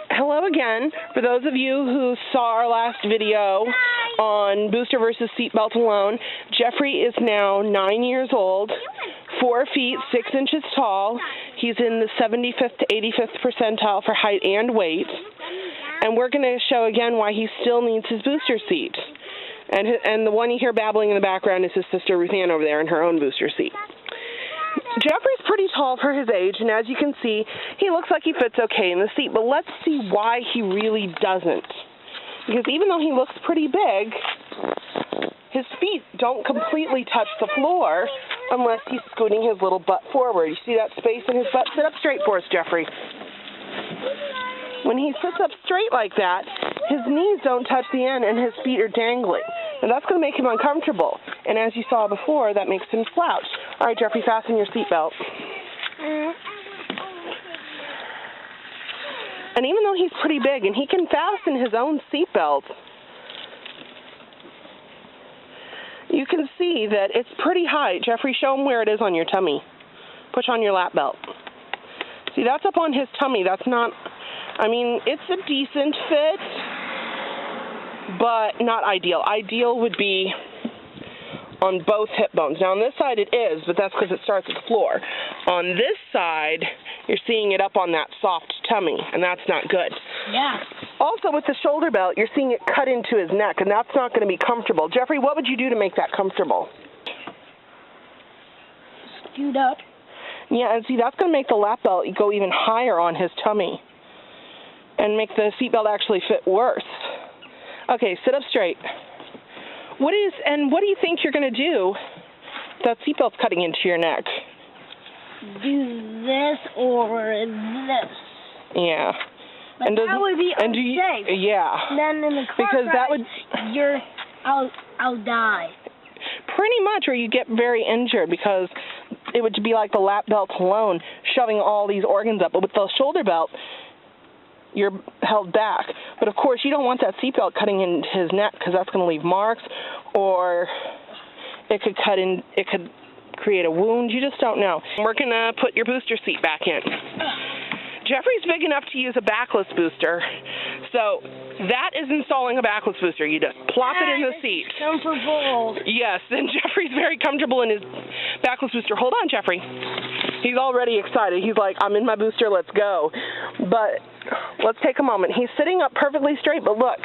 Hello again. For those of you who saw our last video on booster versus seatbelt alone, Jeffrey is now 9 years old, 4 feet 6 inches tall. He's in the 75th to 85th percentile for height and weight. And we're going to show again why he still needs his booster seat. And the one you hear babbling in the background is his sister Ruth Ann over there in her own booster seat. Jeffrey's pretty tall for his age, and as you can see, he looks like he fits okay in the seat, but let's see why he really doesn't. Because even though he looks pretty big, his feet don't completely touch the floor unless he's scooting his little butt forward. You see that space in his butt? Sit up straight for us, Jeffrey. When he sits up straight like that, his knees don't touch the end and his feet are dangling. And that's going to make him uncomfortable. And as you saw before, that makes him slouch. All right, Jeffrey, fasten your seatbelt. And even though he's pretty big and he can fasten his own seatbelt, you can see that it's pretty high. Jeffrey, show him where it is on your tummy. Push on your lap belt. See, that's up on his tummy. That's not... I mean, it's a decent fit, but not ideal. Ideal would be on both hip bones. Now, on this side it is, but that's because it starts at the floor. On this side, you're seeing it up on that soft tummy, and that's not good. Yeah. Also, with the shoulder belt, you're seeing it cut into his neck, and that's not going to be comfortable. Jeffrey, what would you do to make that comfortable? Scoot up. Yeah, and see, that's going to make the lap belt go even higher on his tummy and make the seatbelt actually fit worse. Okay, sit up straight. What do you think you're going to do if that seatbelt's cutting into your neck? Do this or this. Yeah. But and that would be unsafe. Yeah. Then in the car because ride, that would, I'll die. Pretty much, or you get very injured because it would be like the lap belt alone, shoving all these organs up. But with the shoulder belt, you're held back. But of course, you don't want that seatbelt cutting into his neck because that's going to leave marks, or it could create a wound. You just don't know. We're going to put your booster seat back in. Jeffrey's big enough to use a backless booster, so that is installing a backless booster. You just plop it in the seat. Comfortable. Yes, and Jeffrey's very comfortable in his backless booster. Hold on, Jeffrey. He's already excited. He's like, I'm in my booster, let's go. But let's take a moment. He's sitting up perfectly straight, but look,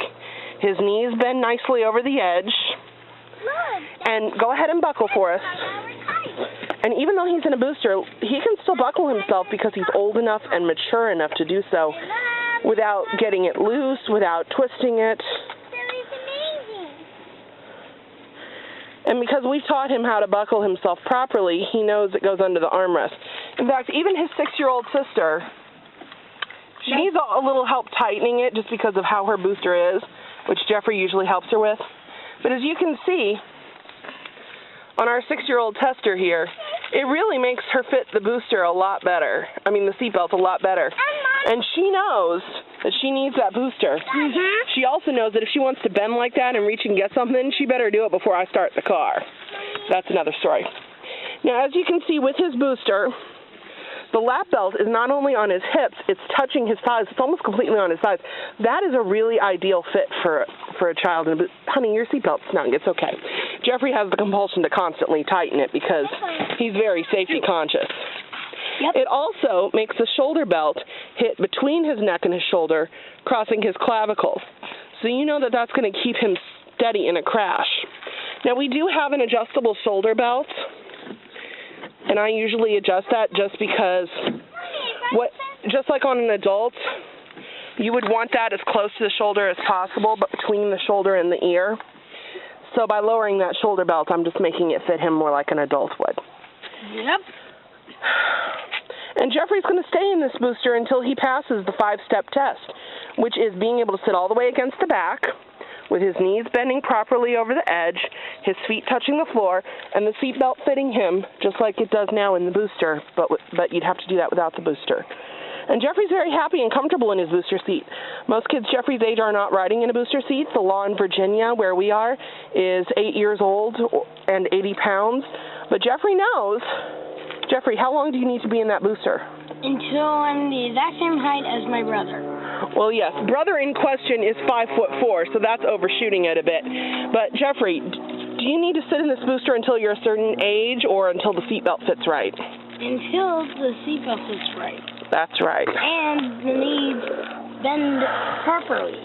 his knees bend nicely over the edge. And go ahead and buckle for us. And even though he's in a booster, he can still buckle himself because he's old enough and mature enough to do so without getting it loose, without twisting it. And because we've taught him how to buckle himself properly, he knows it goes under the armrest. In fact, even his 6-year-old sister, she needs a little help tightening it just because of how her booster is, which Jeffrey usually helps her with. But as you can see, on our 6-year-old tester here, it really makes her fit the booster a lot better. I mean, the seatbelt a lot better. And she knows that she needs that booster. She also knows that if she wants to bend like that and reach and get something, she better do it before I start the car. That's another story. Now, as you can see with his booster, the lap belt is not only on his hips, it's touching his thighs. It's almost completely on his thighs. That is a really ideal fit for a child. Honey, your seatbelt's snug. It's okay. Jeffrey has the compulsion to constantly tighten it because he's very safety conscious. Yep. It also makes the shoulder belt hit between his neck and his shoulder, crossing his clavicle. So you know that that's going to keep him steady in a crash. Now, we do have an adjustable shoulder belt, and I usually adjust that just because, just like on an adult, you would want that as close to the shoulder as possible, but between the shoulder and the ear. So by lowering that shoulder belt, I'm just making it fit him more like an adult would. Yep. And Jeffrey's going to stay in this booster until he passes the 5-step test, which is being able to sit all the way against the back, with his knees bending properly over the edge, his feet touching the floor, and the seatbelt fitting him just like it does now in the booster, but you'd have to do that without the booster. And Jeffrey's very happy and comfortable in his booster seat. Most kids Jeffrey's age are not riding in a booster seat. The law in Virginia, where we are, is 8 years old and 80 pounds. But Jeffrey knows. Jeffrey, how long do you need to be in that booster? until I'm the exact same height as my brother. Well, yes, brother in question is 5'4", so that's overshooting it a bit. But Jeffrey, do you need to sit in this booster until you're a certain age or until the seatbelt fits right? Until the seatbelt fits right. That's right. And the knees bend properly.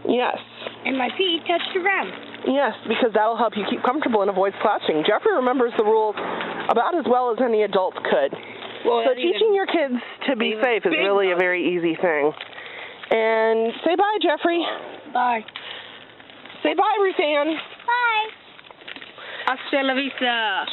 Yes. And my feet touch the ground. Yes, because that'll help you keep comfortable and avoid slouching. Jeffrey remembers the rules about as well as any adult could. Well, so teaching your kids to be safe is really a very easy thing. And say bye, Jeffrey. Bye. Say bye, Ruth Ann. Bye. Hasta la vista.